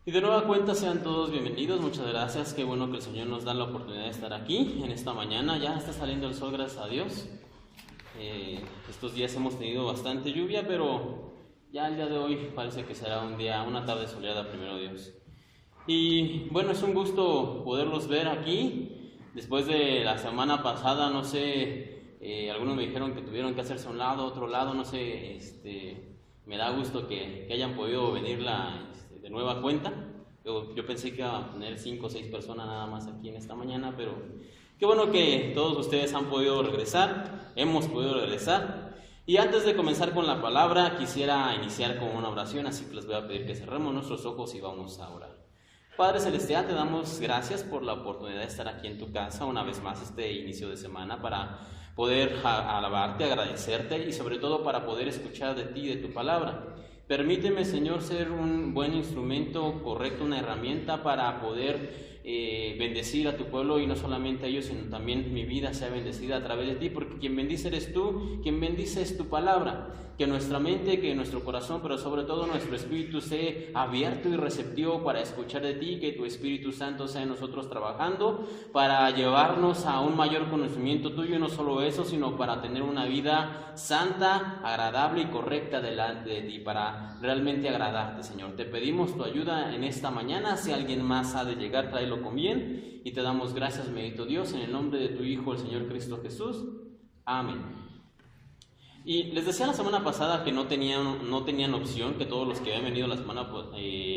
Y de nueva cuenta sean todos bienvenidos, muchas gracias, qué bueno que el Señor nos da la oportunidad de estar aquí en esta mañana. Ya está saliendo el sol, gracias a Dios. Estos días hemos tenido bastante lluvia, pero ya el día de hoy parece que será una tarde soleada, primero Dios. Y bueno, es un gusto poderlos ver aquí. Después de la semana pasada, no sé, algunos me dijeron que tuvieron que hacerse a un lado, otro lado, no sé, me da gusto que hayan podido venir de nueva cuenta. Yo pensé que iba a tener 5 o 6 personas nada más aquí en esta mañana, pero qué bueno que todos ustedes han podido regresar, hemos podido regresar. Y antes de comenzar con la palabra, quisiera iniciar con una oración, así que les voy a pedir que cerremos nuestros ojos y vamos a orar. Padre Celestial, te damos gracias por la oportunidad de estar aquí en tu casa una vez más este inicio de semana para poder alabarte, agradecerte y sobre todo para poder escuchar de ti y de tu palabra. Permíteme, Señor, ser un buen instrumento correcto, una herramienta para poder bendecir a tu pueblo y no solamente a ellos, sino también mi vida sea bendecida a través de ti, porque quien bendice eres tú, quien bendice es tu palabra. Que nuestra mente, que nuestro corazón, pero sobre todo nuestro espíritu sea abierto y receptivo para escuchar de ti, que tu Espíritu Santo sea en nosotros trabajando para llevarnos a un mayor conocimiento tuyo, y no solo eso, sino para tener una vida santa, agradable y correcta delante de ti, para realmente agradarte, Señor. Te pedimos tu ayuda en esta mañana. Si alguien más ha de llegar, tráelo con bien, y te damos gracias, bendito Dios, en el nombre de tu Hijo, el Señor Cristo Jesús. Amén. Y les decía la semana pasada que no tenían opción, que todos los que habían venido la semana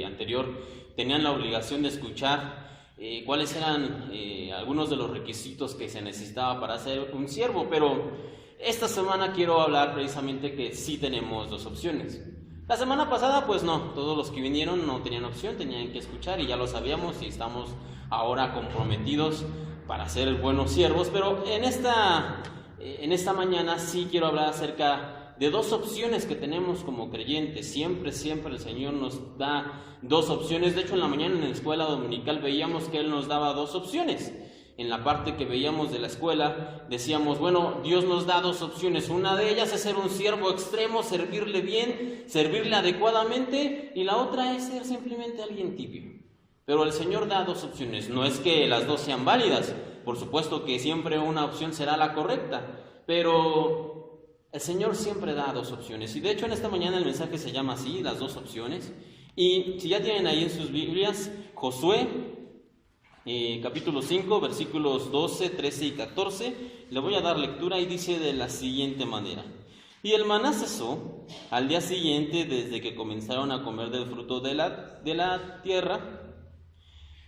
anterior tenían la obligación de escuchar cuáles eran algunos de los requisitos que se necesitaba para ser un siervo, pero esta semana quiero hablar precisamente que sí tenemos 2 opciones. La semana pasada pues no, todos los que vinieron no tenían opción, tenían que escuchar y ya lo sabíamos y estamos ahora comprometidos para ser buenos siervos, pero en esta mañana sí quiero hablar acerca de 2 opciones que tenemos como creyentes. Siempre el Señor nos da 2 opciones. De hecho, en la mañana en la escuela dominical veíamos que Él nos daba 2 opciones. En la parte que veíamos de la escuela decíamos, bueno, Dios nos da 2 opciones. Una de ellas es ser un siervo extremo, servirle bien, servirle adecuadamente, y la otra es ser simplemente alguien tibio. Pero el Señor da 2 opciones. No es que las 2 sean válidas. Por supuesto que siempre una opción será la correcta, pero el Señor siempre da 2 opciones. Y de hecho en esta mañana el mensaje se llama así, las 2 opciones. Y si ya tienen ahí en sus Biblias, Josué, capítulo 5, versículos 12, 13 y 14, le voy a dar lectura y dice de la siguiente manera. Y el maná cesó al día siguiente desde que comenzaron a comer del fruto de la tierra.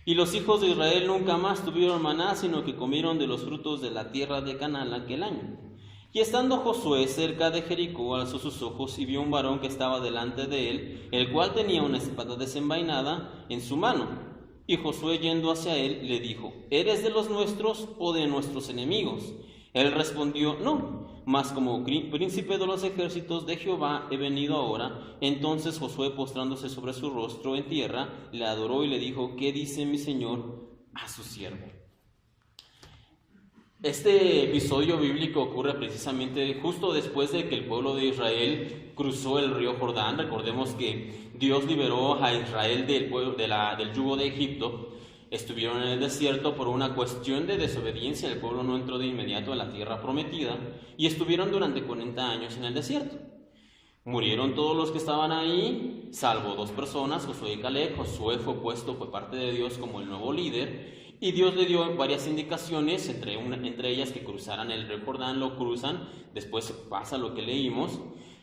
Y los hijos de Israel nunca más tuvieron maná, sino que comieron de los frutos de la tierra de Canaán aquel año. Y estando Josué cerca de Jericó, alzó sus ojos y vio un varón que estaba delante de él, el cual tenía una espada desenvainada en su mano. Y Josué, yendo hacia él, le dijo: ¿Eres de los nuestros o de nuestros enemigos? Él respondió: no, mas como príncipe de los ejércitos de Jehová he venido ahora. Entonces Josué, postrándose sobre su rostro en tierra, le adoró y le dijo: ¿qué dice mi señor a su siervo? Este episodio bíblico ocurre precisamente justo después de que el pueblo de Israel cruzó el río Jordán. Recordemos que Dios liberó a Israel del yugo de Egipto. Estuvieron en el desierto por una cuestión de desobediencia. El pueblo no entró de inmediato a la tierra prometida y estuvieron durante 40 años en el desierto. Murieron todos los que estaban ahí, salvo 2 personas, Josué y Caleb. Josué fue parte de Dios como el nuevo líder, y Dios le dio varias indicaciones, entre ellas que cruzaran el río Jordán. Lo cruzan, después pasa lo que leímos.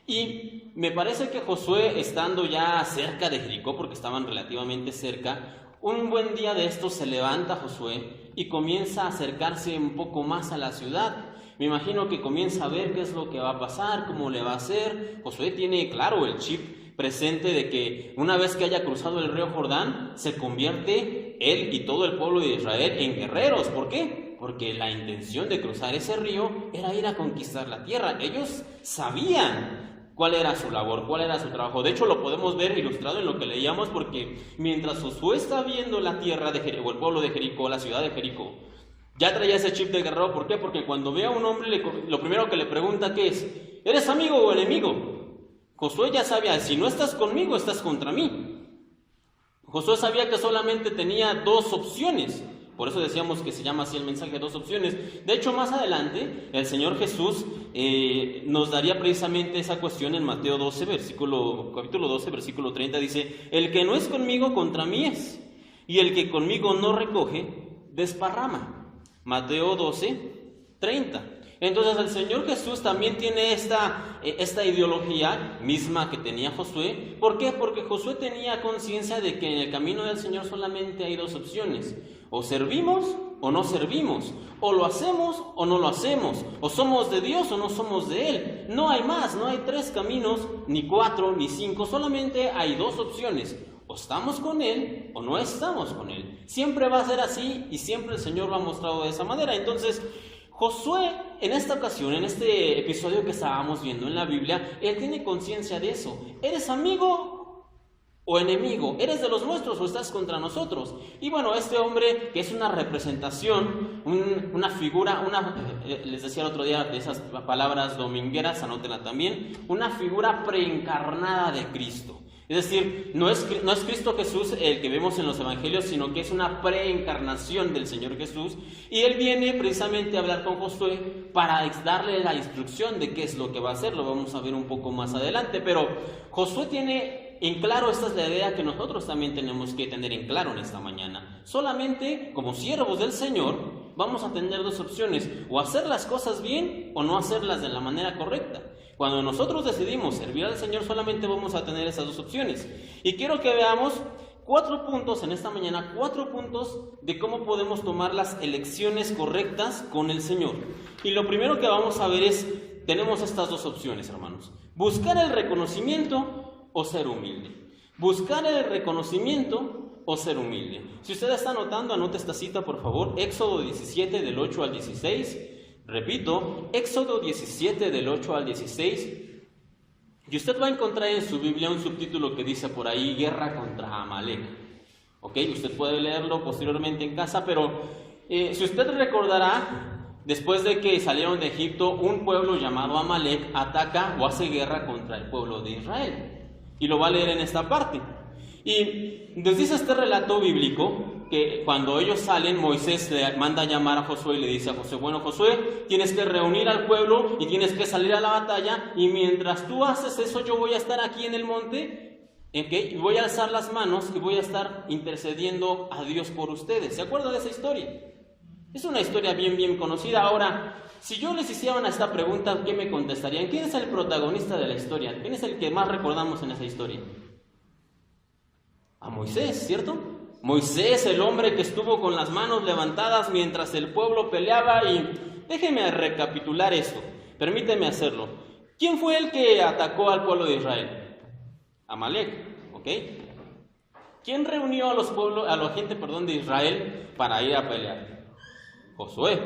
Y me parece que Josué, estando ya cerca de Jericó, porque estaban relativamente cerca, un buen día de estos se levanta Josué y comienza a acercarse un poco más a la ciudad. Me imagino que comienza a ver qué es lo que va a pasar, cómo le va a hacer. Josué tiene, claro, el chip presente de que una vez que haya cruzado el río Jordán, se convierte él y todo el pueblo de Israel en guerreros. ¿Por qué? Porque la intención de cruzar ese río era ir a conquistar la tierra. Ellos sabían cuál era su labor, cuál era su trabajo. De hecho, lo podemos ver ilustrado en lo que leíamos, porque mientras Josué está viendo la tierra de Jericó, el pueblo de Jericó, la ciudad de Jericó, ya traía ese chip de guerrero. ¿Por qué? Porque cuando ve a un hombre, lo primero que le pregunta, ¿qué es? ¿Eres amigo o enemigo? Josué ya sabía, si no estás conmigo, estás contra mí. Josué sabía que solamente tenía dos opciones. Por eso decíamos que se llama así el mensaje, dos opciones. De hecho, más adelante, el Señor Jesús nos daría precisamente esa cuestión en Mateo 12, capítulo 12, versículo 30. Dice: el que no es conmigo, contra mí es, y el que conmigo no recoge, desparrama. Mateo 12, 30. Entonces el Señor Jesús también tiene esta ideología misma que tenía Josué. ¿Por qué? Porque Josué tenía conciencia de que en el camino del Señor solamente hay dos opciones: o servimos o no servimos, o lo hacemos o no lo hacemos, o somos de Dios o no somos de Él. No hay más, no hay tres caminos, ni cuatro, ni cinco, solamente hay dos opciones: o estamos con Él o no estamos con Él. Siempre va a ser así, y siempre el Señor lo ha mostrado de esa manera. Entonces, Josué, en esta ocasión, en este episodio que estábamos viendo en la Biblia, él tiene conciencia de eso. ¿Eres amigo o enemigo? ¿Eres de los nuestros o estás contra nosotros? Y bueno, este hombre, que es una representación, una figura, les decía el otro día de esas palabras domingueras, anótenla también, una figura preencarnada de Cristo. Es decir, no es Cristo Jesús el que vemos en los evangelios, sino que es una preencarnación del Señor Jesús. Y Él viene precisamente a hablar con Josué para darle la instrucción de qué es lo que va a hacer. Lo vamos a ver un poco más adelante. Pero Josué tiene en claro, esta es la idea que nosotros también tenemos que tener en claro en esta mañana. Solamente como siervos del Señor vamos a tener dos opciones: o hacer las cosas bien o no hacerlas de la manera correcta. Cuando nosotros decidimos servir al Señor, solamente vamos a tener esas dos opciones. Y quiero que veamos 4 puntos en esta mañana, 4 puntos de cómo podemos tomar las elecciones correctas con el Señor. Y lo primero que vamos a ver es, tenemos estas dos opciones, hermanos: buscar el reconocimiento o ser humilde. Buscar el reconocimiento o ser humilde. Si usted está anotando, anote esta cita, por favor. Éxodo 17, del 8 al 16. Repito, Éxodo 17, del 8 al 16. Y usted va a encontrar en su Biblia un subtítulo que dice por ahí: guerra contra Amalek. Ok, usted puede leerlo posteriormente en casa, pero si usted recordará, después de que salieron de Egipto, un pueblo llamado Amalek ataca o hace guerra contra el pueblo de Israel. Y lo va a leer en esta parte. Y nos dice este relato bíblico que cuando ellos salen, Moisés le manda a llamar a Josué y le dice a Josué: bueno, Josué, tienes que reunir al pueblo y tienes que salir a la batalla, y mientras tú haces eso, yo voy a estar aquí en el monte, y voy a alzar las manos y voy a estar intercediendo a Dios por ustedes. ¿Se acuerdan de esa historia? Es una historia bien conocida. Ahora, si yo les hiciera esta pregunta, ¿qué me contestarían? ¿Quién es el protagonista de la historia? ¿Quién es el que más recordamos en esa historia? A Moisés, ¿cierto? Moisés, el hombre que estuvo con las manos levantadas mientras el pueblo peleaba. Y déjeme recapitular esto, permíteme hacerlo. ¿Quién fue el que atacó al pueblo de Israel? Amalek, ¿ok? ¿Quién reunió a la gente de Israel para ir a pelear? Josué.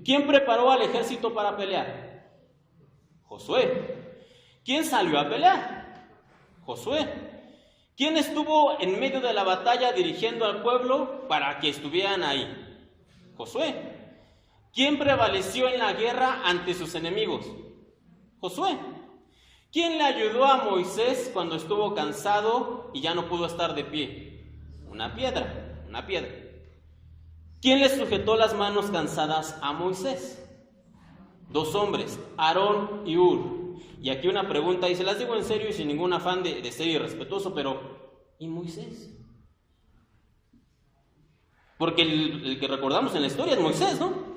¿Quién preparó al ejército para pelear? Josué. ¿Quién salió a pelear? Josué. ¿Quién estuvo en medio de la batalla dirigiendo al pueblo para que estuvieran ahí? Josué. ¿Quién prevaleció en la guerra ante sus enemigos? Josué. ¿Quién le ayudó a Moisés cuando estuvo cansado y ya no pudo estar de pie? Una piedra. ¿Quién le sujetó las manos cansadas a Moisés? 2 hombres, Aarón y Hur. Y aquí una pregunta, y se las digo en serio y sin ningún afán de ser irrespetuoso, pero ¿y Moisés? Porque el que recordamos en la historia es Moisés, ¿no?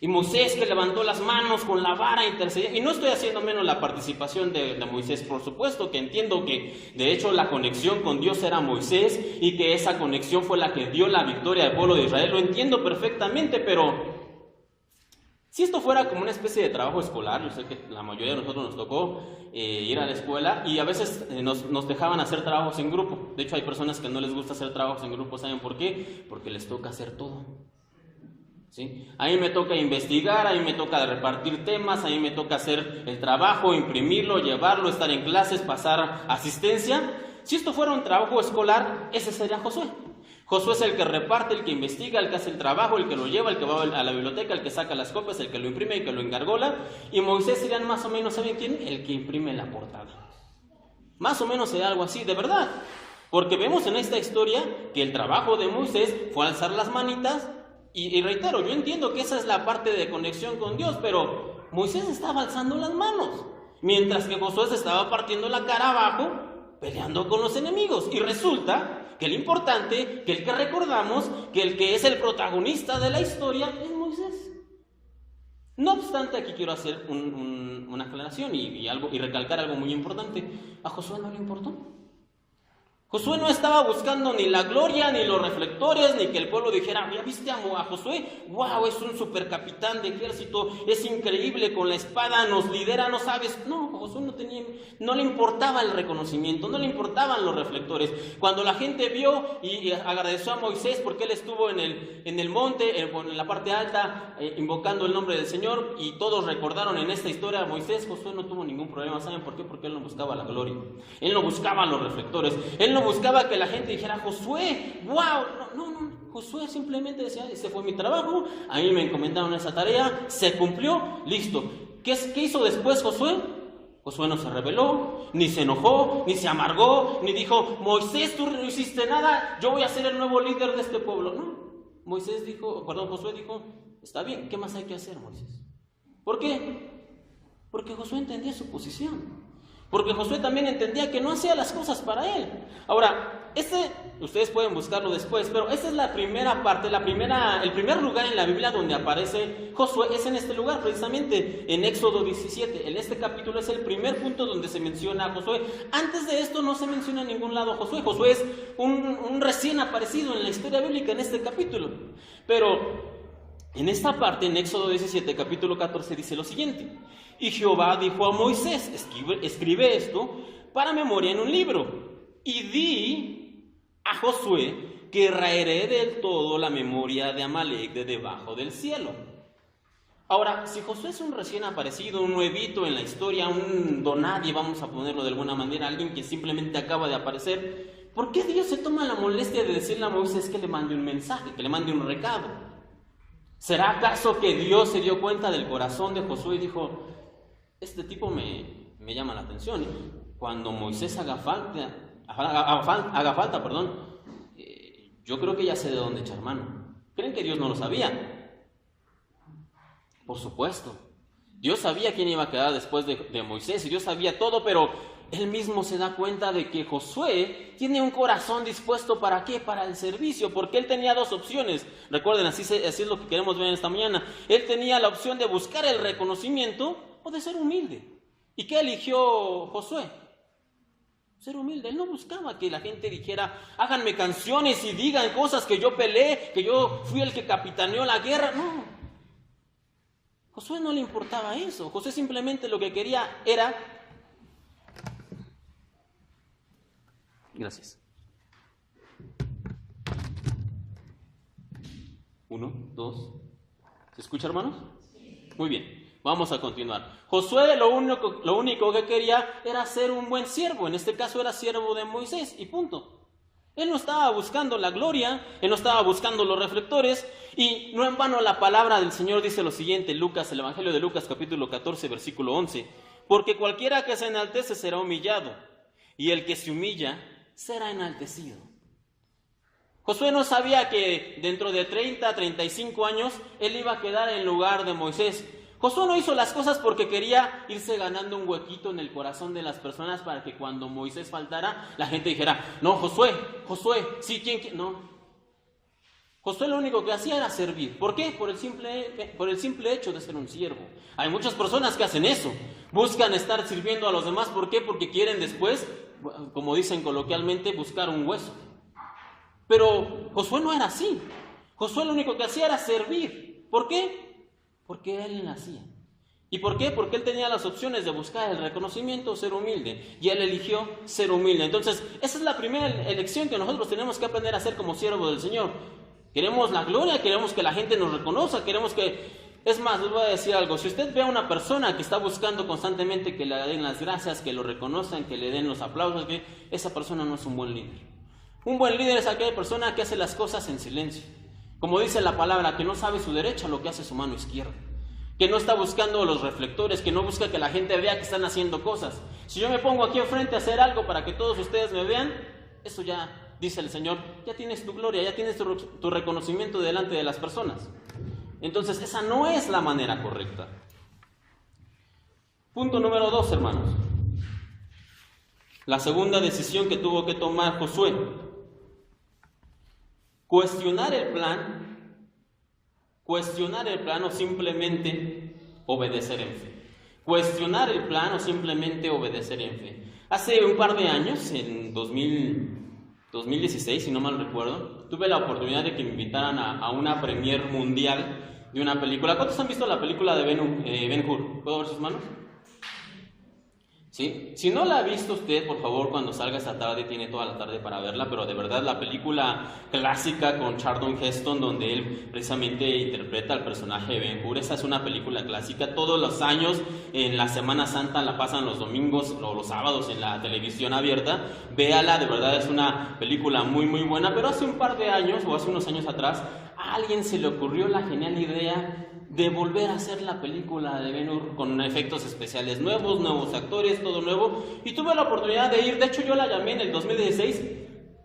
Y Moisés, que levantó las manos con la vara intercediendo. Y no estoy haciendo menos la participación de Moisés, por supuesto que entiendo que de hecho la conexión con Dios era Moisés, y que esa conexión fue la que dio la victoria al pueblo de Israel. Lo entiendo perfectamente, pero si esto fuera como una especie de trabajo escolar, yo sé que la mayoría de nosotros nos tocó ir a la escuela, y a veces nos dejaban hacer trabajos en grupo. De hecho, hay personas que no les gusta hacer trabajos en grupo. ¿Saben por qué? Porque les toca hacer todo. ¿Sí? A mí me toca investigar, a mí me toca repartir temas, a mí me toca hacer el trabajo, imprimirlo, llevarlo, estar en clases, pasar asistencia. Si esto fuera un trabajo escolar, ese sería Josué. Josué es el que reparte, el que investiga, el que hace el trabajo, el que lo lleva, el que va a la biblioteca, el que saca las copias, el que lo imprime y que lo engargola. Y Moisés serían más o menos, ¿saben quién? El que imprime la portada. Más o menos sería algo así, de verdad. Porque vemos en esta historia que el trabajo de Moisés fue alzar las manitas y reitero, yo entiendo que esa es la parte de conexión con Dios, pero Moisés estaba alzando las manos, mientras que Josué se estaba partiendo la cara abajo, peleando con los enemigos. Y resulta que el importante, que el que recordamos, que el que es el protagonista de la historia es Moisés. No obstante, aquí quiero hacer una aclaración y recalcar algo muy importante. A Josué no le importó. Josué no estaba buscando ni la gloria, ni los reflectores, ni que el pueblo dijera, ¿ya viste a Josué? ¡Wow! Es un supercapitán de ejército, es increíble, con la espada nos lidera, ¿no sabes? No, Josué no le importaba el reconocimiento, no le importaban los reflectores. Cuando la gente vio y agradeció a Moisés porque él estuvo en el monte, en la parte alta, invocando el nombre del Señor, y todos recordaron en esta historia a Moisés, Josué no tuvo ningún problema. ¿Saben por qué? Porque él no buscaba la gloria, él no buscaba los reflectores, él no buscaba que la gente dijera, Josué, wow, no, Josué simplemente decía, ese fue mi trabajo, a mí me encomendaron esa tarea, se cumplió, listo. ¿Qué hizo después Josué? Josué no se rebeló, ni se enojó, ni se amargó, ni dijo, Moisés, tú no hiciste nada, yo voy a ser el nuevo líder de este pueblo. No, Josué dijo, está bien, ¿qué más hay que hacer, Moisés? ¿Por qué? Porque Josué entendía su posición. Porque Josué también entendía que no hacía las cosas para él. Ahora, ustedes pueden buscarlo después, pero esta es la primera parte, el primer lugar en la Biblia donde aparece Josué, es en este lugar, precisamente en Éxodo 17. En este capítulo es el primer punto donde se menciona a Josué. Antes de esto no se menciona en ningún lado a Josué. Josué es un recién aparecido en la historia bíblica en este capítulo. Pero en esta parte, en Éxodo 17, capítulo 14, dice lo siguiente: y Jehová dijo a Moisés, escribe esto para memoria en un libro, y di a Josué que raeré del todo la memoria de Amalek de debajo del cielo. Ahora, si Josué es un recién aparecido, un nuevito en la historia, un donadie, vamos a ponerlo de alguna manera, alguien que simplemente acaba de aparecer, ¿por qué Dios se toma la molestia de decirle a Moisés que le mande un mensaje, que le mande un recado? ¿Será acaso que Dios se dio cuenta del corazón de Josué y dijo, este tipo me llama la atención? Cuando Moisés haga falta, yo creo que ya sé de dónde echar mano. ¿Creen que Dios no lo sabía? Por supuesto. Dios sabía quién iba a quedar después de Moisés, y Dios sabía todo, pero Él mismo se da cuenta de que Josué tiene un corazón dispuesto ¿para qué? Para el servicio, porque él tenía dos opciones. Recuerden, así es lo que queremos ver en esta mañana. Él tenía la opción de buscar el reconocimiento o de ser humilde. ¿Y qué eligió Josué? Ser humilde. Él no buscaba que la gente dijera, háganme canciones y digan cosas que yo peleé, que yo fui el que capitaneó la guerra. No. Josué no le importaba eso. Josué simplemente lo que quería era... Gracias. 1, 2. ¿Se escucha, hermanos? Muy bien. Vamos a continuar. Josué lo único que quería era ser un buen siervo. En este caso era siervo de Moisés y punto. Él no estaba buscando la gloria, él no estaba buscando los reflectores, y no en vano la palabra del Señor dice lo siguiente, el Evangelio de Lucas capítulo 14 versículo 11, porque cualquiera que se enaltece será humillado, y el que se humilla será enaltecido. Josué no sabía que dentro de 30, 35 años él iba a quedar en lugar de Moisés. Josué no hizo las cosas porque quería irse ganando un huequito en el corazón de las personas para que cuando Moisés faltara, la gente dijera, no, Josué, sí, ¿quién? No. Josué lo único que hacía era servir. ¿Por qué? Por el simple hecho de ser un siervo. Hay muchas personas que hacen eso. Buscan estar sirviendo a los demás. ¿Por qué? Porque quieren después, como dicen coloquialmente, buscar un hueso. Pero Josué no era así. Josué lo único que hacía era servir. ¿Por qué? Porque él nacía. ¿Y por qué? Porque él tenía las opciones de buscar el reconocimiento o ser humilde. Y él eligió ser humilde. Entonces, esa es la primera elección que nosotros tenemos que aprender a hacer como siervo del Señor. Queremos la gloria, queremos que la gente nos reconozca, queremos que... Es más, les voy a decir algo. Si usted ve a una persona que está buscando constantemente que le den las gracias, que lo reconozcan, que le den los aplausos, que esa persona no es un buen líder. Un buen líder es aquella persona que hace las cosas en silencio. Como dice la palabra, que no sabe su derecha lo que hace su mano izquierda. Que no está buscando los reflectores, que no busca que la gente vea que están haciendo cosas. Si yo me pongo aquí enfrente a hacer algo para que todos ustedes me vean, eso ya, dice el Señor, ya tienes tu gloria, ya tienes tu reconocimiento delante de las personas. Entonces, esa no es la manera correcta. Punto número 2, hermanos. La segunda decisión que tuvo que tomar Josué: cuestionar el plan o simplemente obedecer en fe. Cuestionar el plan o simplemente obedecer en fe. Hace un par de años, en 2016, si no mal recuerdo, tuve la oportunidad de que me invitaran a una premier mundial de una película. ¿Cuántos han visto la película de Ben-Hur? ¿Puedo ver sus manos? ¿Sí? Si no la ha visto usted, por favor, cuando salga esta tarde, tiene toda la tarde para verla, pero de verdad la película clásica con Charlton Heston, donde él precisamente interpreta al personaje de Ben-Hur, esa es una película clásica. Todos los años en la Semana Santa la pasan los domingos o los sábados en la televisión abierta. Véala, de verdad es una película muy muy buena. Pero hace un par de años, o hace unos años atrás, a alguien se le ocurrió la genial idea de volver a hacer la película de Ben-Hur con efectos especiales nuevos actores, todo nuevo, y tuve la oportunidad de ir. De hecho, yo la llamé en el 2016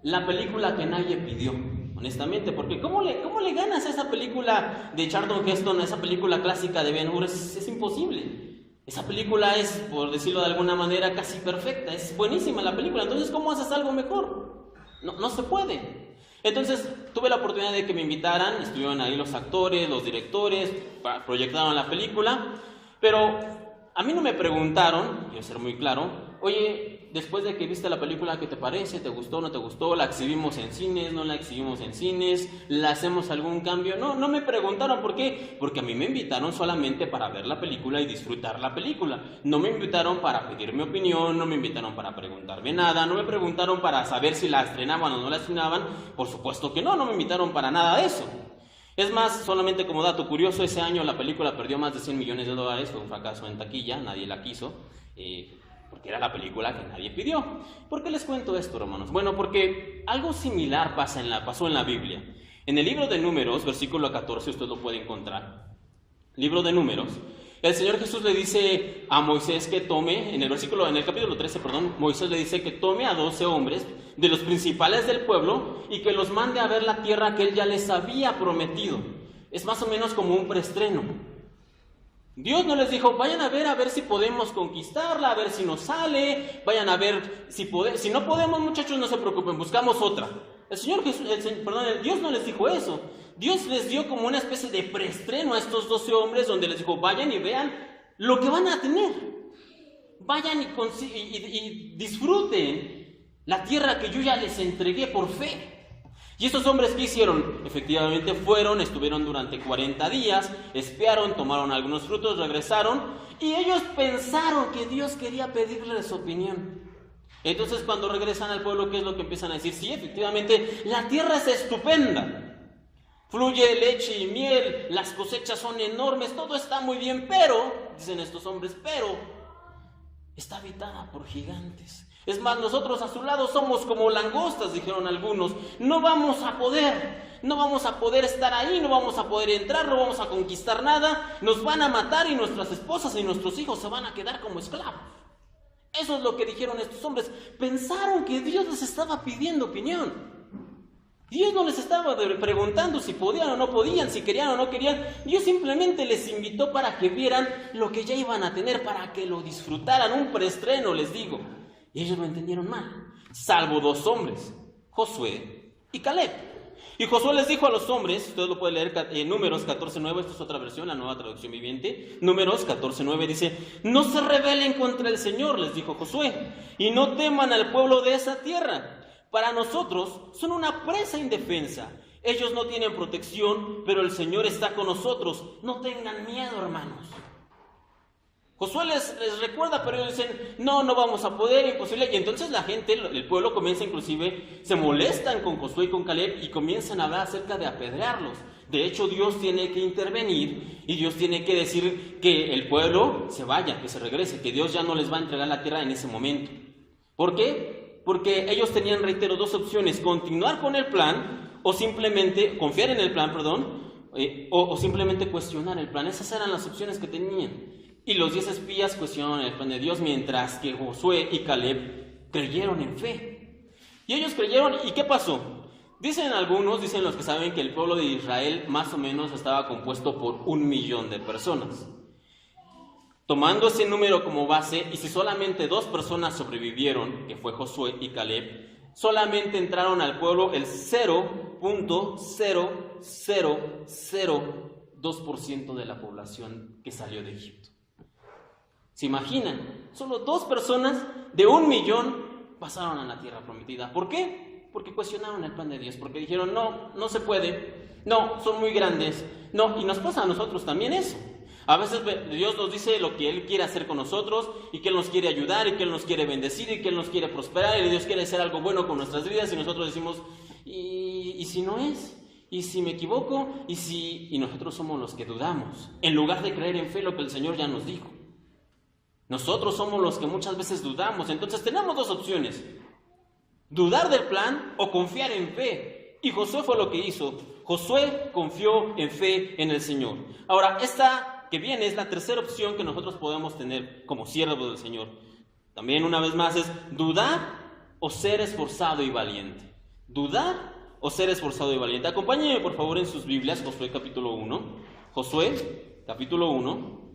la película que nadie pidió, honestamente, porque ¿cómo le ganas a esa película de Charlton Heston, a esa película clásica de Ben-Hur? Es imposible. Esa película es, por decirlo de alguna manera, casi perfecta, es buenísima la película. Entonces, ¿cómo haces algo mejor? No se puede. Entonces tuve la oportunidad de que me invitaran, estuvieron ahí los actores, los directores, proyectaron la película, pero a mí no me preguntaron, quiero ser muy claro, oye, después de que viste la película, ¿qué te parece? ¿Te gustó, no te gustó? ¿La exhibimos en cines, no la exhibimos en cines? ¿La hacemos algún cambio? No me preguntaron. ¿Por qué? Porque a mí me invitaron solamente para ver la película y disfrutar la película. No me invitaron para pedir mi opinión, no me invitaron para preguntarme nada, no me preguntaron para saber si la estrenaban o no la estrenaban. Por supuesto que no me invitaron para nada de eso. Es más, solamente como dato curioso, ese año la película perdió más de $100 millones, fue un fracaso en taquilla, nadie la quiso, porque era la película que nadie pidió. ¿Por qué les cuento esto, hermanos? Bueno, porque algo similar pasó en la Biblia. En el libro de Números, versículo 14, usted lo puede encontrar. Libro de Números. El Señor Jesús le dice a Moisés que tome, en el capítulo 13, Moisés le dice que tome a 12 hombres de los principales del pueblo y que los mande a ver la tierra que él ya les había prometido. Es más o menos como un preestreno. Dios no les dijo, vayan a ver si podemos conquistarla, a ver si nos sale, vayan a ver si no podemos, muchachos, no se preocupen, buscamos otra. Dios no les dijo eso. Dios les dio como una especie de preestreno a estos 12 hombres, donde les dijo, vayan y vean lo que van a tener. Vayan y disfruten la tierra que yo ya les entregué por fe. ¿Y estos hombres qué hicieron? Efectivamente estuvieron durante 40 días, espiaron, tomaron algunos frutos, regresaron, y ellos pensaron que Dios quería pedirles su opinión. Entonces, cuando regresan al pueblo, ¿qué es lo que empiezan a decir? Sí, efectivamente, la tierra es estupenda. Fluye leche y miel, las cosechas son enormes, todo está muy bien, pero, dicen estos hombres, pero está habitada por gigantes. Es más, nosotros a su lado somos como langostas, dijeron algunos. No vamos a poder estar ahí, no vamos a poder entrar, no vamos a conquistar nada. Nos van a matar y nuestras esposas y nuestros hijos se van a quedar como esclavos. Eso es lo que dijeron estos hombres. Pensaron que Dios les estaba pidiendo opinión. Dios no les estaba preguntando si podían o no podían, si querían o no querían. Dios simplemente les invitó para que vieran lo que ya iban a tener, para que lo disfrutaran, un preestreno, les digo. Y ellos lo entendieron mal, salvo 2 hombres, Josué y Caleb. Y Josué les dijo a los hombres, ustedes lo pueden leer en Números 14:9, esta es otra versión, la Nueva Traducción Viviente. Números 14:9 dice, no se rebelen contra el Señor, les dijo Josué, y no teman al pueblo de esa tierra. Para nosotros son una presa indefensa. Ellos no tienen protección, pero el Señor está con nosotros. No tengan miedo, hermanos. Josué les recuerda, pero ellos dicen, no vamos a poder, imposible. Y entonces la gente, el pueblo comienza inclusive, se molestan con Josué y con Caleb y comienzan a hablar acerca de apedrearlos. De hecho, Dios tiene que intervenir y Dios tiene que decir que el pueblo se vaya, que se regrese, que Dios ya no les va a entregar la tierra en ese momento. ¿Por qué? Porque ellos tenían, reitero, 2 opciones: continuar con el plan o simplemente confiar en el plan, o simplemente cuestionar el plan. Esas eran las opciones que tenían. Y los 10 espías cuestionaron el plan de Dios, mientras que Josué y Caleb creyeron en fe. Y ellos creyeron, ¿y qué pasó? Dicen algunos, dicen los que saben, que el pueblo de Israel más o menos estaba compuesto por 1,000,000 de personas. Tomando ese número como base, y si solamente 2 personas sobrevivieron, que fue Josué y Caleb, solamente entraron al pueblo el 0.0002% de la población que salió de Egipto. ¿Se imaginan? Solo 2 personas de 1,000,000 pasaron a la tierra prometida. ¿Por qué? Porque cuestionaron el plan de Dios, porque dijeron, no se puede, no, son muy grandes, no, y nos pasa a nosotros también eso. A veces Dios nos dice lo que Él quiere hacer con nosotros, y que Él nos quiere ayudar, y que Él nos quiere bendecir, y que Él nos quiere prosperar, y Dios quiere hacer algo bueno con nuestras vidas, y nosotros decimos, ¿y si no es? ¿Y si me equivoco? Y nosotros somos los que dudamos, en lugar de creer en fe lo que el Señor ya nos dijo. Nosotros somos los que muchas veces dudamos. Entonces tenemos 2 opciones: dudar del plan o confiar en fe. Y Josué fue lo que hizo. Josué confió en fe en el Señor. Ahora, esta que viene es la tercera opción que nosotros podemos tener como siervos del Señor. También, una vez más, es dudar o ser esforzado y valiente. Dudar o ser esforzado y valiente. Acompáñenme por favor en sus Biblias, Josué capítulo 1. Josué capítulo 1.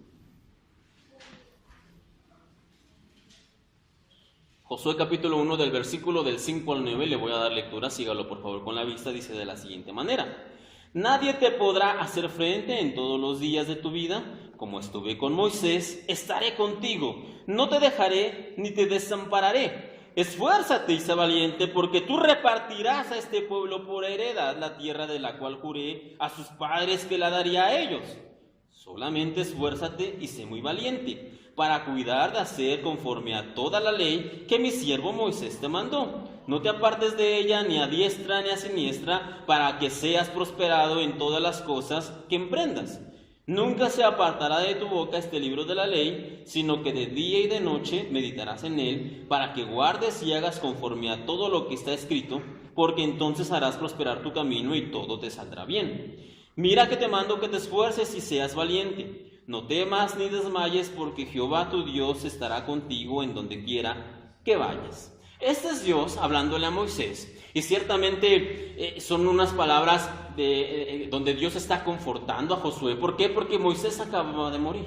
Josué capítulo 1, del versículo del 5 al 9, le voy a dar lectura, sígalo por favor con la vista, dice de la siguiente manera: Nadie te podrá hacer frente en todos los días de tu vida, como estuve con Moisés, estaré contigo, no te dejaré ni te desampararé. Esfuérzate y sé valiente, porque tú repartirás a este pueblo por heredad la tierra de la cual juré a sus padres que la daría a ellos. Solamente esfuérzate y sé muy valiente, para cuidar de hacer conforme a toda la ley que mi siervo Moisés te mandó. No te apartes de ella ni a diestra ni a siniestra, para que seas prosperado en todas las cosas que emprendas. Nunca se apartará de tu boca este libro de la ley, sino que de día y de noche meditarás en él, para que guardes y hagas conforme a todo lo que está escrito, porque entonces harás prosperar tu camino y todo te saldrá bien. Mira que te mando que te esfuerces y seas valiente. No temas ni desmayes, porque Jehová tu Dios estará contigo en donde quiera que vayas. Este es Dios hablándole a Moisés, y ciertamente son unas palabras donde Dios está confortando a Josué. ¿Por qué? Porque Moisés acababa de morir.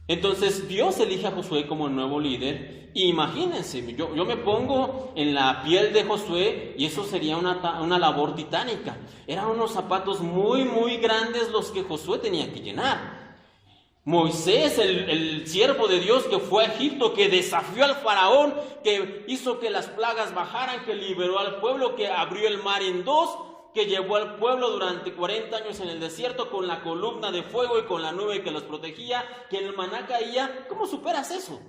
Entonces Dios elige a Josué como el nuevo líder, y imagínense, yo me pongo en la piel de Josué, y eso sería una labor titánica. Eran unos zapatos muy, muy grandes los que Josué tenía que llenar. Moisés, el siervo de Dios que fue a Egipto, que desafió al faraón, que hizo que las plagas bajaran, que liberó al pueblo, que abrió el mar en 2, que llevó al pueblo durante 40 años en el desierto con la columna de fuego y con la nube que los protegía, que el maná caía. ¿Cómo superas eso?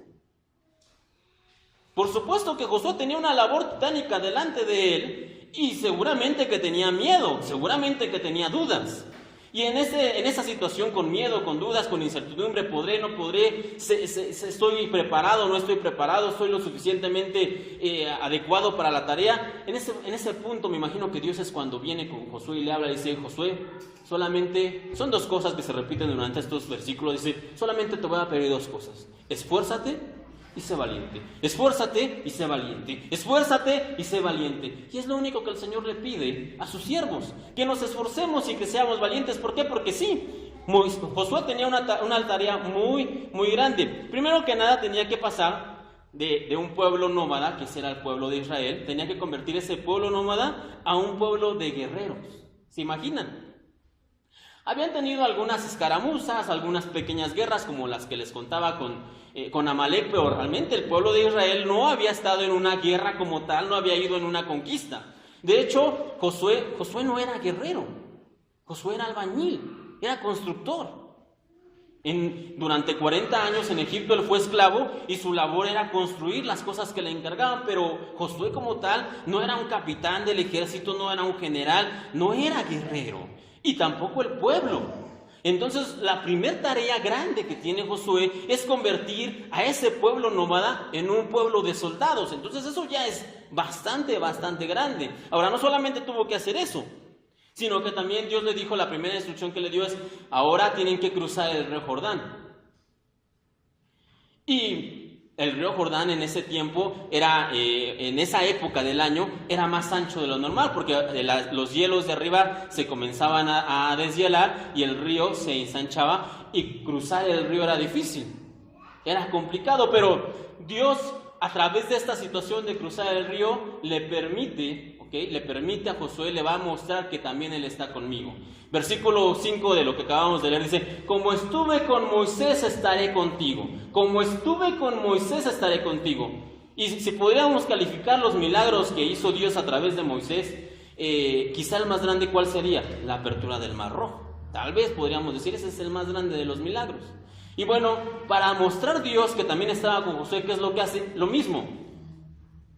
Por supuesto que Josué tenía una labor titánica delante de él, y seguramente que tenía miedo, seguramente que tenía dudas. Y en esa situación, con miedo, con dudas, con incertidumbre, ¿podré, no podré? ¿Estoy preparado, no estoy preparado? ¿Soy lo suficientemente adecuado para la tarea? En ese punto me imagino que Dios es cuando viene con Josué y le habla y dice: Josué, solamente, son 2 cosas que se repiten durante estos versículos. Dice: solamente te voy a pedir 2 cosas. Esfuérzate y sé valiente. Esfuérzate y sé valiente. Esfuérzate y sé valiente. Y es lo único que el Señor le pide a sus siervos, que nos esforcemos y que seamos valientes. ¿Por qué? Porque sí, Josué tenía una tarea muy, muy grande. Primero que nada, tenía que pasar de un pueblo nómada, que ese era el pueblo de Israel, tenía que convertir ese pueblo nómada a un pueblo de guerreros. ¿Se imaginan? Habían tenido algunas escaramuzas, algunas pequeñas guerras como las que les contaba con Amalek, pero realmente el pueblo de Israel no había estado en una guerra como tal, no había ido en una conquista. De hecho, Josué no era guerrero, Josué era albañil, era constructor. Durante 40 años en Egipto él fue esclavo, y su labor era construir las cosas que le encargaban, pero Josué como tal no era un capitán del ejército, no era un general, no era guerrero, y tampoco el pueblo. Entonces la primera tarea grande que tiene Josué es convertir a ese pueblo nómada en un pueblo de soldados. Entonces eso ya es bastante, bastante grande. Ahora, no solamente tuvo que hacer eso, sino que también Dios le dijo, la primera instrucción que le dio es: ahora tienen que cruzar el río Jordán. Y El río Jordán en ese tiempo era, en esa época del año, era más ancho de lo normal, porque los hielos de arriba se comenzaban a deshielar y el río se ensanchaba, y cruzar el río era difícil, era complicado, pero Dios, a través de esta situación de cruzar el río, le permite a Josué, le va a mostrar que también Él está conmigo. Versículo 5 de lo que acabamos de leer dice: como estuve con Moisés, estaré contigo. Como estuve con Moisés, estaré contigo. Y si podríamos calificar los milagros que hizo Dios a través de Moisés, quizá el más grande, ¿cuál sería? La apertura del Mar Rojo. Tal vez podríamos decir, ese es el más grande de los milagros. Y bueno, para mostrar Dios que también estaba con Josué, ¿qué es lo que hace? Lo mismo.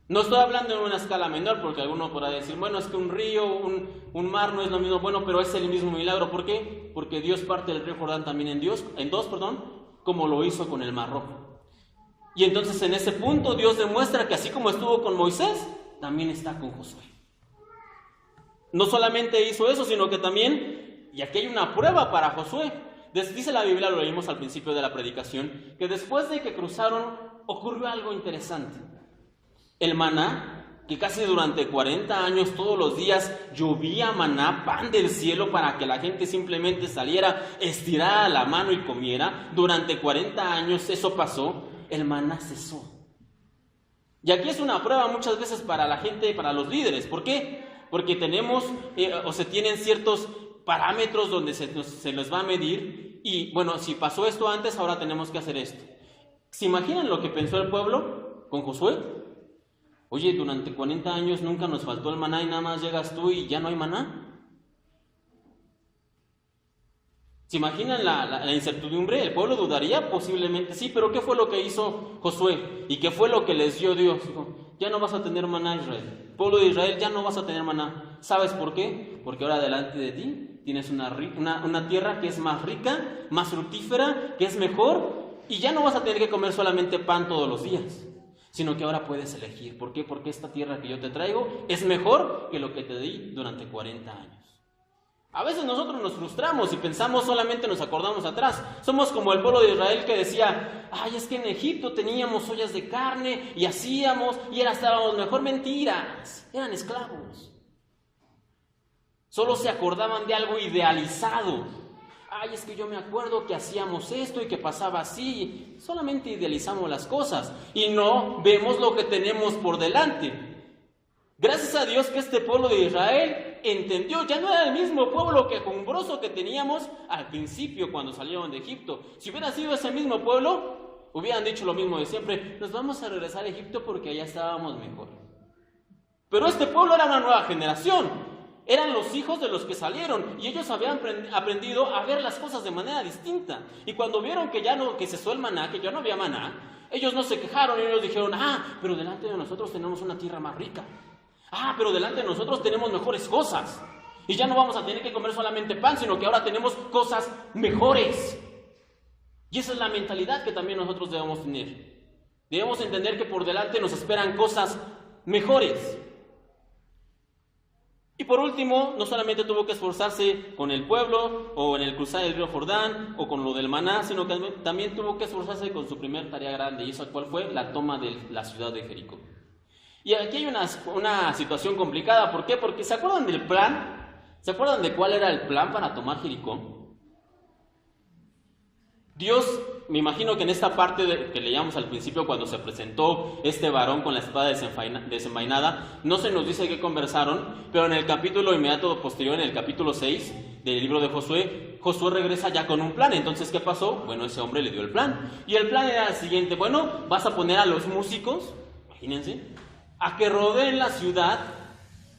No estoy hablando en una escala menor, porque alguno podrá decir, bueno, es que un río, un mar no es lo mismo. Bueno, pero es el mismo milagro. ¿Por qué? Porque Dios parte el río Jordán también en dos, como lo hizo con el Mar Rojo. Y entonces en ese punto Dios demuestra que así como estuvo con Moisés, también está con Josué. No solamente hizo eso, sino que también, y aquí hay una prueba para Josué. Dice la Biblia, lo leímos al principio de la predicación, que después de que cruzaron ocurrió algo interesante. El maná, que casi durante 40 años todos los días llovía maná, pan del cielo, para que la gente simplemente saliera, estirara la mano y comiera. Durante 40 años eso pasó, el maná cesó. Y aquí es una prueba muchas veces para la gente, para los líderes. ¿Por qué? Porque tenemos se tienen ciertos parámetros donde se les va a medir, y bueno, si pasó esto antes, ahora tenemos que hacer esto. ¿Se imaginan lo que pensó el pueblo con Josué? Oye, durante 40 años nunca nos faltó el maná y nada más llegas tú y ya no hay maná. ¿Se imaginan la incertidumbre? ¿El pueblo dudaría? Posiblemente sí, pero ¿qué fue lo que hizo Josué? ¿Y qué fue lo que les dio Dios? Dijo, ya no vas a tener maná, Israel. Pueblo de Israel, ya no vas a tener maná. ¿Sabes por qué? Porque ahora delante de ti tienes una tierra que es más rica, más fructífera, que es mejor, y ya no vas a tener que comer solamente pan todos los días, sino que ahora puedes elegir. ¿Por qué? Porque esta tierra que yo te traigo es mejor que lo que te di durante 40 años. A veces nosotros nos frustramos y pensamos, solamente nos acordamos atrás. Somos como el pueblo de Israel que decía, ay, es que en Egipto teníamos ollas de carne y hacíamos y ahora estábamos mejor. Mentiras, eran esclavos. Solo se acordaban de algo idealizado. Ay, es que yo me acuerdo que hacíamos esto y que pasaba así. Solamente idealizamos las cosas y no vemos lo que tenemos por delante. Gracias a Dios que este pueblo de Israel entendió, ya no era el mismo pueblo quejumbroso que teníamos al principio cuando salieron de Egipto. Si hubiera sido ese mismo pueblo, hubieran dicho lo mismo de siempre, nos vamos a regresar a Egipto porque allá estábamos mejor. Pero este pueblo era una nueva generación. Eran los hijos de los que salieron y ellos habían aprendido a ver las cosas de manera distinta. Y cuando vieron que cesó el maná, que ya no había maná, ellos no se quejaron y ellos dijeron, pero delante de nosotros tenemos una tierra más rica. Pero delante de nosotros tenemos mejores cosas. Y ya no vamos a tener que comer solamente pan, sino que ahora tenemos cosas mejores. Y esa es la mentalidad que también nosotros debemos tener. Debemos entender que por delante nos esperan cosas mejores. Y por último, no solamente tuvo que esforzarse con el pueblo, o en el cruzar el río Jordán, o con lo del maná, sino que también tuvo que esforzarse con su primer tarea grande, y eso cuál fue, la toma de la ciudad de Jericó. Y aquí hay una situación complicada. ¿Por qué? Porque ¿se acuerdan del plan? ¿Se acuerdan de cuál era el plan para tomar Jericó? Dios, me imagino que en esta parte que leíamos al principio, cuando se presentó este varón con la espada desenvainada, no se nos dice qué conversaron, pero en el capítulo inmediato posterior, en el capítulo 6 del libro de Josué, Josué regresa ya con un plan. Entonces, ¿qué pasó? Bueno, ese hombre le dio el plan. Y el plan era el siguiente: bueno, vas a poner a los músicos, imagínense, a que rodeen la ciudad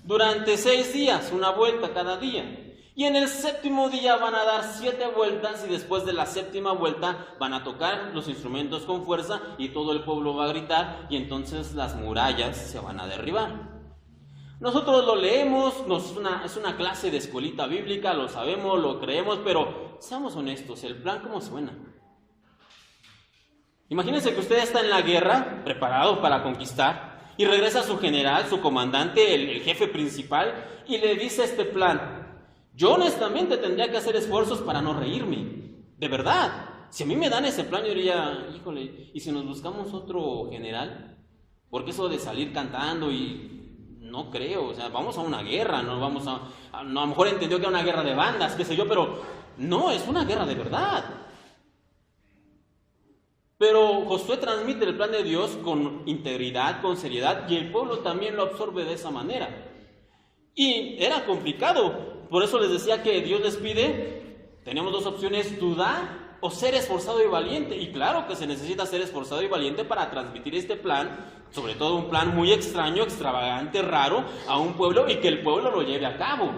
durante 6 días, una vuelta cada día. Y en el 7º día van a dar 7 vueltas, y después de la 7ª vuelta van a tocar los instrumentos con fuerza y todo el pueblo va a gritar, y entonces las murallas se van a derribar. Nosotros lo leemos, es una clase de escuelita bíblica, lo sabemos, lo creemos, pero seamos honestos, ¿el plan cómo suena? Imagínense que usted está en la guerra, preparado para conquistar, y regresa su general, su comandante, el jefe principal, y le dice este plan. Yo honestamente tendría que hacer esfuerzos para no reírme, de verdad. Si a mí me dan ese plan, yo diría, híjole, ¿y si nos buscamos otro general? Porque eso de salir cantando y no creo, o sea, vamos a una guerra, no vamos a lo mejor entendió que era una guerra de bandas, qué sé yo, pero no, es una guerra de verdad. Pero Josué transmite el plan de Dios con integridad, con seriedad, y el pueblo también lo absorbe de esa manera. Y era complicado, por eso les decía que Dios les pide, tenemos dos opciones, dudar o ser esforzado y valiente. Y claro que se necesita ser esforzado y valiente para transmitir este plan, sobre todo un plan muy extraño, extravagante, raro, a un pueblo y que el pueblo lo lleve a cabo.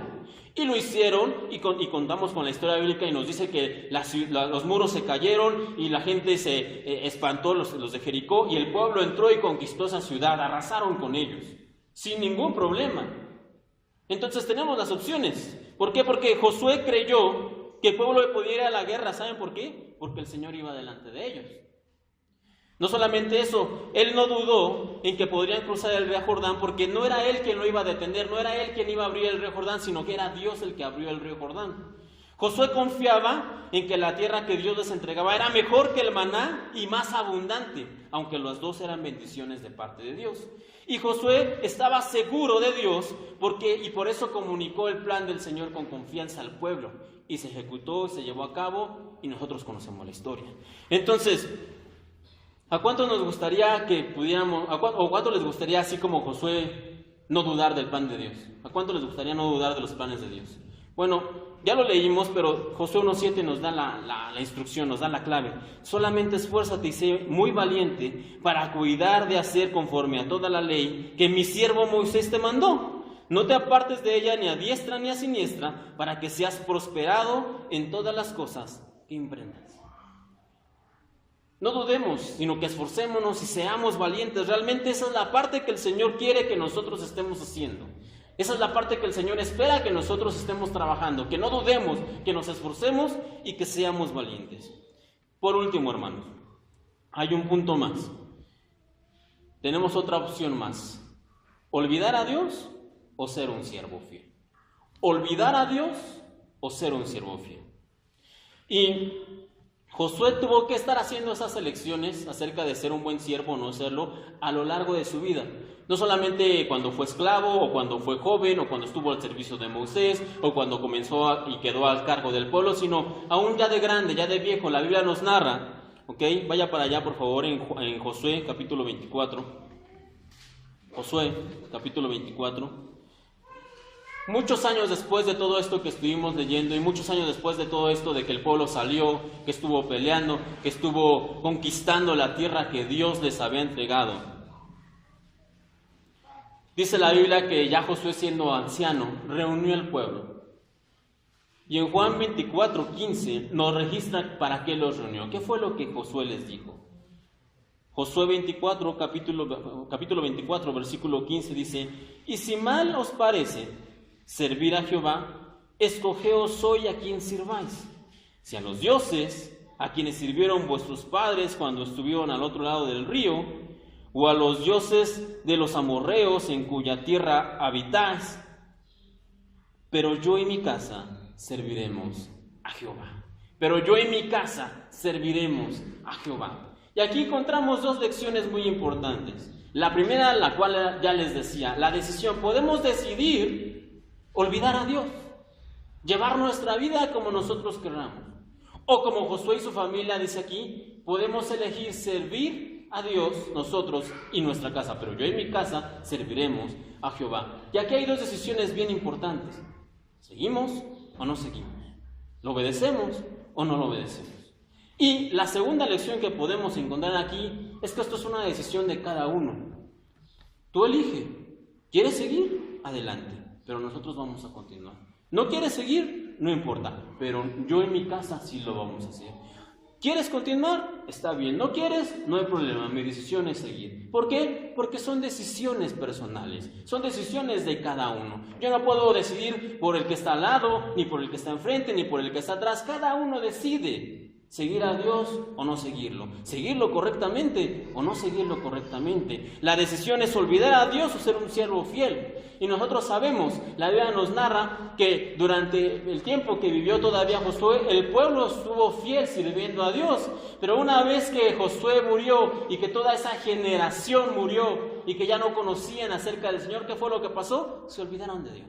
Y lo hicieron, y contamos con la historia bíblica y nos dice que los muros se cayeron y la gente se espantó, los de Jericó, y el pueblo entró y conquistó esa ciudad, arrasaron con ellos, sin ningún problema. Entonces tenemos las opciones. ¿Por qué? Porque Josué creyó que el pueblo podía ir a la guerra. ¿Saben por qué? Porque el Señor iba delante de ellos. No solamente eso, él no dudó en que podrían cruzar el río Jordán, porque no era él quien lo iba a detener, no era él quien iba a abrir el río Jordán, sino que era Dios el que abrió el río Jordán. Josué confiaba en que la tierra que Dios les entregaba era mejor que el maná y más abundante, aunque las dos eran bendiciones de parte de Dios. Y Josué estaba seguro de Dios y por eso comunicó el plan del Señor con confianza al pueblo. Y se ejecutó, se llevó a cabo, y nosotros conocemos la historia. Entonces, ¿a cuánto nos gustaría que pudiéramos, o cuánto les gustaría, así como Josué, no dudar del plan de Dios? ¿A cuánto les gustaría no dudar de los planes de Dios? Bueno, ya lo leímos, pero Josué 1:7 nos da la instrucción, nos da la clave. Solamente esfuérzate y sé muy valiente para cuidar de hacer conforme a toda la ley que mi siervo Moisés te mandó. No te apartes de ella ni a diestra ni a siniestra, para que seas prosperado en todas las cosas que emprendas. No dudemos, sino que esforcémonos y seamos valientes. Realmente esa es la parte que el Señor quiere que nosotros estemos haciendo. Esa es la parte que el Señor espera que nosotros estemos trabajando. Que no dudemos, que nos esforcemos y que seamos valientes. Por último, hermanos, hay un punto más. Tenemos otra opción más. ¿Olvidar a Dios o ser un siervo fiel? ¿Olvidar a Dios o ser un siervo fiel? Y Josué tuvo que estar haciendo esas elecciones acerca de ser un buen siervo o no serlo a lo largo de su vida. No solamente cuando fue esclavo, o cuando fue joven, o cuando estuvo al servicio de Moisés, o cuando comenzó y quedó al cargo del pueblo, sino aún ya de grande, ya de viejo. La Biblia nos narra, ¿ok? Vaya para allá, por favor, en Josué, capítulo 24. Josué, capítulo 24. Muchos años después de todo esto que estuvimos leyendo, y muchos años después de todo esto de que el pueblo salió, que estuvo peleando, que estuvo conquistando la tierra que Dios les había entregado, dice la Biblia que ya Josué, siendo anciano, reunió al pueblo. Y en Juan 24:15 nos registra para qué los reunió. ¿Qué fue lo que Josué les dijo? Josué 24, capítulo 24, versículo 15 dice: y si mal os parece servir a Jehová, escogeos hoy a quien sirváis, si a los dioses a quienes sirvieron vuestros padres cuando estuvieron al otro lado del río, o a los dioses de los amorreos en cuya tierra habitáis, pero yo y mi casa serviremos a Jehová. Pero yo y mi casa serviremos a Jehová. Y aquí encontramos dos lecciones muy importantes. La primera, la cual ya les decía, la decisión. Podemos decidir olvidar a Dios, llevar nuestra vida como nosotros queramos. O como Josué y su familia dice aquí, podemos elegir servir a Dios, nosotros y nuestra casa. Pero yo y mi casa serviremos a Jehová. Y aquí hay dos decisiones bien importantes. ¿Seguimos o no seguimos? ¿Lo obedecemos o no lo obedecemos? Y la segunda lección que podemos encontrar aquí es que esto es una decisión de cada uno. Tú elige. ¿Quieres seguir? Adelante. Pero nosotros vamos a continuar. ¿No quieres seguir? No importa. Pero yo en mi casa sí lo vamos a hacer. ¿Quieres continuar? Está bien. ¿No quieres? No hay problema. Mi decisión es seguir. ¿Por qué? Porque son decisiones personales. Son decisiones de cada uno. Yo no puedo decidir por el que está al lado, ni por el que está enfrente, ni por el que está atrás. Cada uno decide ¿Seguir a Dios o no seguirlo? ¿Seguirlo correctamente o no seguirlo correctamente? La decisión es olvidar a Dios o ser un siervo fiel. Y nosotros sabemos, la Biblia nos narra que durante el tiempo que vivió todavía Josué, el pueblo estuvo fiel sirviendo a Dios. Pero una vez que Josué murió y que toda esa generación murió y que ya no conocían acerca del Señor, ¿qué fue lo que pasó? Se olvidaron de Dios.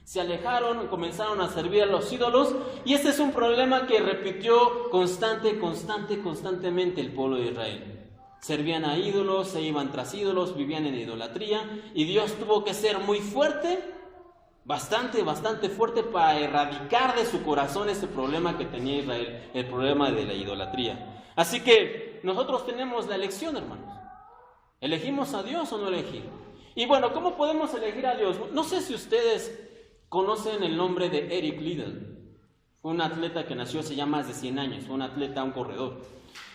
Se alejaron, comenzaron a servir a los ídolos, y este es un problema que repitió constantemente el pueblo de Israel. Servían a ídolos, se iban tras ídolos, vivían en idolatría, y Dios tuvo que ser muy fuerte, bastante fuerte para erradicar de su corazón ese problema que tenía Israel, el problema de la idolatría. Así que nosotros tenemos la elección, hermanos. ¿Elegimos a Dios o no elegir? Y bueno, ¿cómo podemos elegir a Dios? No sé si ustedes conocen el nombre de Eric Liddell. Fue un atleta que nació hace ya más de 100 años, fue un atleta, un corredor.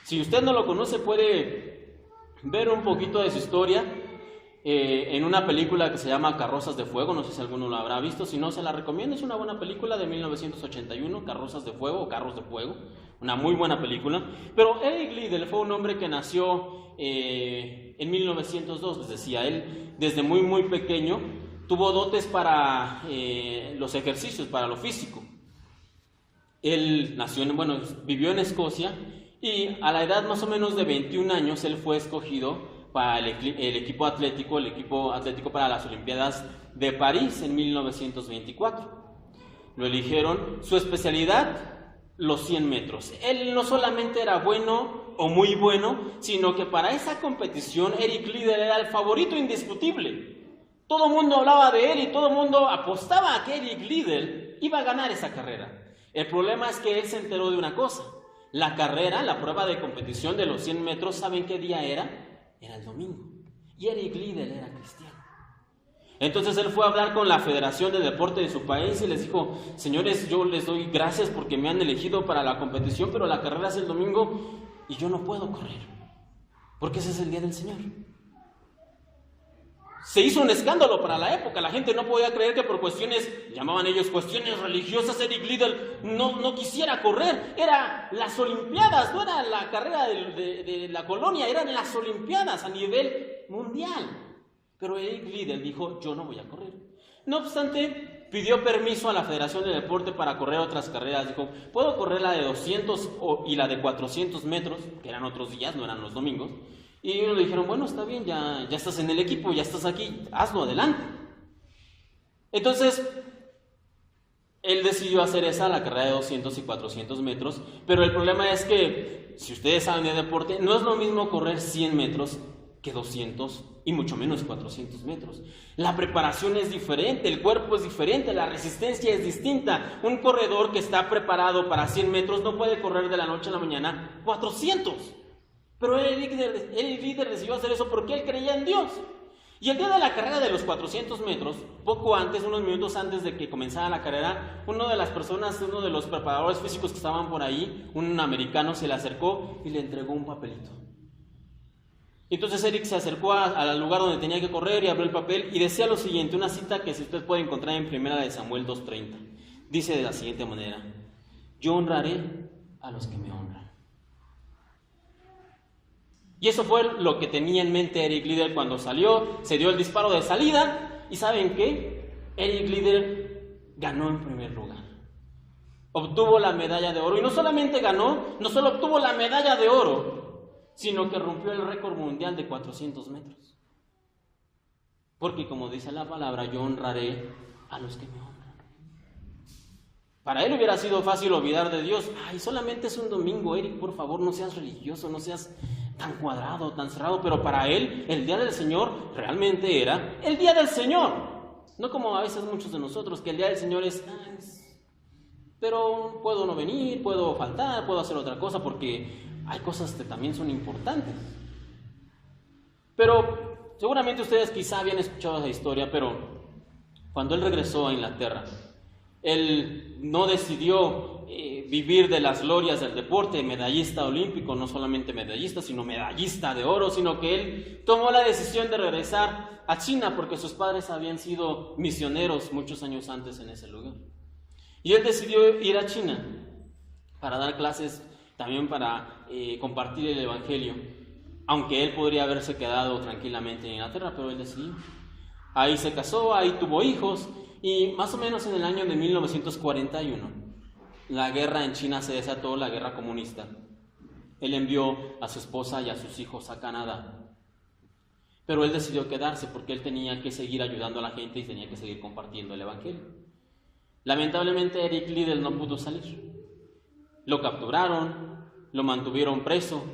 Si usted no lo conoce, puede ver un poquito de su historia en una película que se llama Carrozas de Fuego. No sé si alguno lo habrá visto, si no se la recomiendo, es una buena película de 1981, Carrozas de Fuego o Carros de Fuego, una muy buena película. Pero Eric Liddell fue un hombre que nació en 1902, les decía, él desde muy pequeño tuvo dotes para los ejercicios, para lo físico. Él vivió en Escocia, y a la edad más o menos de 21 años él fue escogido para el equipo atlético para las Olimpiadas de París en 1924. Lo eligieron, su especialidad, los 100 metros. Él no solamente era bueno o muy bueno, sino que para esa competición Eric Liddell era el favorito indiscutible. Todo el mundo hablaba de él y todo el mundo apostaba a que Eric Liddell iba a ganar esa carrera. El problema es que él se enteró de una cosa. La carrera, la prueba de competición de los 100 metros, ¿saben qué día era? Era el domingo. Y Eric Liddell era cristiano. Entonces él fue a hablar con la Federación de Deporte de su país y les dijo: señores, yo les doy gracias porque me han elegido para la competición, pero la carrera es el domingo y yo no puedo correr, porque ese es el día del Señor. Se hizo un escándalo para la época, la gente no podía creer que por cuestiones, llamaban ellos cuestiones religiosas, Eric Liddell no quisiera correr. Era las Olimpiadas, no era la carrera de la colonia, eran las Olimpiadas a nivel mundial. Pero Eric Liddell dijo: yo no voy a correr. No obstante, pidió permiso a la Federación de Deporte para correr otras carreras. Dijo: puedo correr la de 200 y la de 400 metros, que eran otros días, no eran los domingos. Y ellos le dijeron: bueno, está bien, ya estás en el equipo, ya estás aquí, hazlo, adelante. Entonces, él decidió hacer la carrera de 200 y 400 metros, pero el problema es que, si ustedes saben de deporte, no es lo mismo correr 100 metros que 200 y mucho menos 400 metros. La preparación es diferente, el cuerpo es diferente, la resistencia es distinta. Un corredor que está preparado para 100 metros no puede correr de la noche a la mañana 400. Pero Eric Liddell decidió hacer eso porque él creía en Dios. Y el día de la carrera de los 400 metros, poco antes, unos minutos antes de que comenzara la carrera, uno de los preparadores físicos que estaban por ahí, un americano, se le acercó y le entregó un papelito. Entonces Eric se acercó al lugar donde tenía que correr y abrió el papel y decía lo siguiente, una cita que si usted puede encontrar en 1 de Samuel 2:30. Dice de la siguiente manera: yo honraré a los que me honran. Y eso fue lo que tenía en mente Eric Liddell cuando salió, se dio el disparo de salida, y ¿saben qué? Eric Liddell ganó en primer lugar. Obtuvo la medalla de oro, y no solamente ganó, no solo obtuvo la medalla de oro, sino que rompió el récord mundial de 400 metros. Porque como dice la palabra, yo honraré a los que me honran. Para él hubiera sido fácil olvidar de Dios. Ay, solamente es un domingo, Eric, por favor, no seas religioso, no seas tan cuadrado, tan cerrado. Pero para él, el día del Señor realmente era el día del Señor. No como a veces muchos de nosotros, que el día del Señor es pero puedo no venir, puedo faltar, puedo hacer otra cosa, porque hay cosas que también son importantes. Pero seguramente ustedes quizá habían escuchado esa historia, pero cuando él regresó a Inglaterra, él no decidió vivir de las glorias del deporte, medallista olímpico, no solamente medallista, sino medallista de oro, sino que él tomó la decisión de regresar a China porque sus padres habían sido misioneros muchos años antes en ese lugar. Y él decidió ir a China para dar clases también para compartir el Evangelio, aunque él podría haberse quedado tranquilamente en Inglaterra, pero él decidió. Ahí se casó, ahí tuvo hijos, y más o menos en el año de 1941, la guerra en China se desató, la guerra comunista. Él envió a su esposa y a sus hijos a Canadá, pero él decidió quedarse porque él tenía que seguir ayudando a la gente y tenía que seguir compartiendo el Evangelio. Lamentablemente Eric Liddell no pudo salir. Lo capturaron, lo mantuvieron preso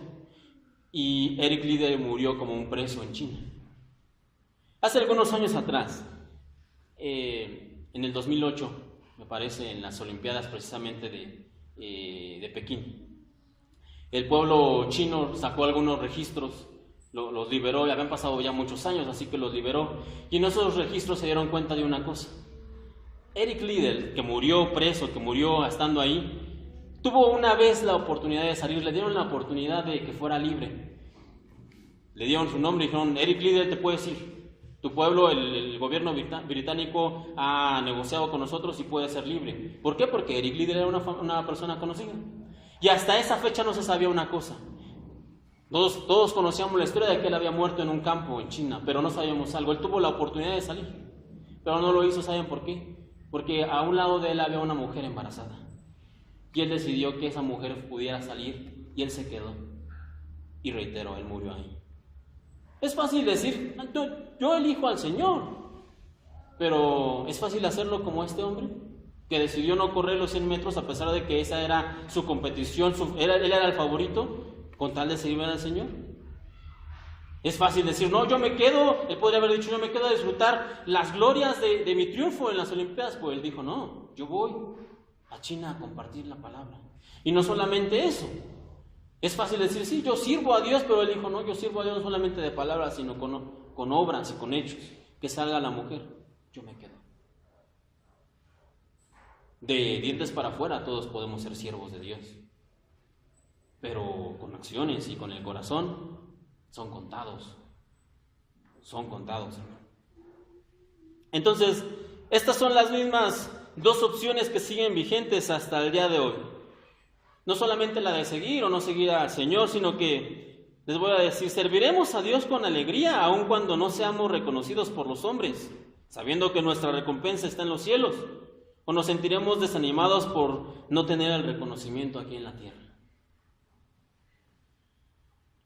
y Eric Liddell murió como un preso en China. Hace algunos años atrás, en el 2008, me parece, en las Olimpiadas precisamente de Pekín, el pueblo chino sacó algunos registros, los liberó, y habían pasado ya muchos años, así que los liberó, y en esos registros se dieron cuenta de una cosa. Eric Liddell, que murió preso, que murió estando ahí, tuvo una vez la oportunidad de salir, le dieron la oportunidad de que fuera libre. Le dieron su nombre y dijeron: Eric Liddell, te puedes ir. Tu pueblo, el gobierno británico ha negociado con nosotros y puede ser libre. ¿Por qué? Porque Eric Liddell era una persona conocida. Y hasta esa fecha no se sabía una cosa. Todos conocíamos la historia de que él había muerto en un campo en China, pero no sabíamos algo. Él tuvo la oportunidad de salir, pero no lo hizo. ¿Saben por qué? Porque a un lado de él había una mujer embarazada. Y él decidió que esa mujer pudiera salir y él se quedó. Y reitero, él murió ahí. Es fácil decir: yo elijo al Señor, pero es fácil hacerlo como este hombre, que decidió no correr los 100 metros a pesar de que esa era su competición, él era el favorito, con tal de seguir al Señor. Es fácil decir: no, yo me quedo. Él podría haber dicho: yo me quedo a disfrutar las glorias de mi triunfo en las Olimpiadas. Pues él dijo: no, yo voy a China a compartir la palabra. Y no solamente eso. Es fácil decir: sí, yo sirvo a Dios, pero él dijo: no, yo sirvo a Dios no solamente de palabras, sino con obras y con hechos. Que salga la mujer, yo me quedo. De dientes para afuera todos podemos ser siervos de Dios, pero con acciones y con el corazón son contados. Entonces, estas son las mismas dos opciones que siguen vigentes hasta el día de hoy. No solamente la de seguir o no seguir al Señor, sino que, les voy a decir, serviremos a Dios con alegría, aun cuando no seamos reconocidos por los hombres, sabiendo que nuestra recompensa está en los cielos, o nos sentiremos desanimados por no tener el reconocimiento aquí en la tierra.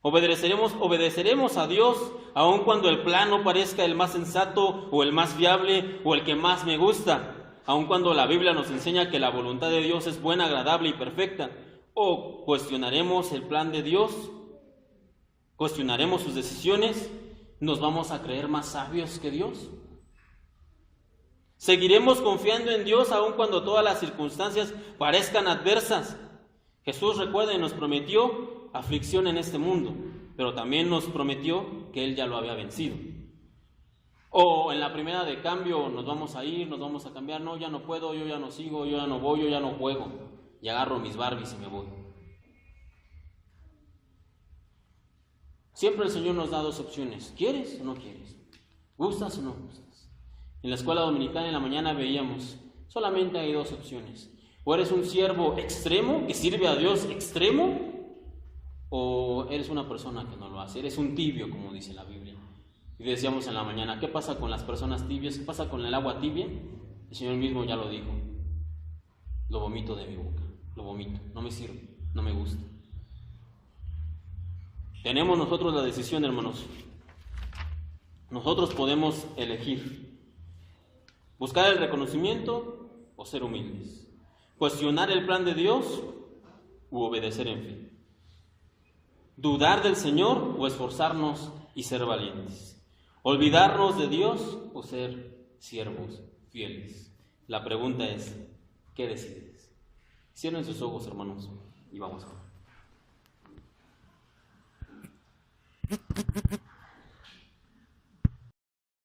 Obedeceremos a Dios, aun cuando el plan no parezca el más sensato, o el más viable, o el que más me gusta, aun cuando la Biblia nos enseña que la voluntad de Dios es buena, agradable y perfecta. ¿O cuestionaremos el plan de Dios? ¿Cuestionaremos sus decisiones? ¿Nos vamos a creer más sabios que Dios? ¿Seguiremos confiando en Dios aun cuando todas las circunstancias parezcan adversas? Jesús, recuerden, nos prometió aflicción en este mundo, pero también nos prometió que Él ya lo había vencido. O en la primera de cambio nos vamos a ir, nos vamos a cambiar: no, ya no puedo, yo ya no sigo, yo ya no voy, yo ya no juego. Y agarro mis Barbies y me voy. Siempre el Señor nos da dos opciones: ¿quieres o no quieres? ¿Gustas o no gustas? En la escuela dominical en la mañana veíamos: solamente hay dos opciones. O eres un siervo extremo que sirve a Dios extremo, o eres una persona que no lo hace, eres un tibio, como dice la Biblia. Y decíamos en la mañana: ¿qué pasa con las personas tibias? ¿Qué pasa con el agua tibia? El Señor mismo ya lo dijo: lo vomito de mi boca, lo vomito, no me sirve, no me gusta. Tenemos nosotros la decisión, hermanos. Nosotros podemos elegir buscar el reconocimiento o ser humildes, cuestionar el plan de Dios u obedecer en fe, dudar del Señor o esforzarnos y ser valientes, olvidarnos de Dios o ser siervos fieles. La pregunta es: ¿qué decides? Cierren sus ojos, hermanos, y vamos a ver.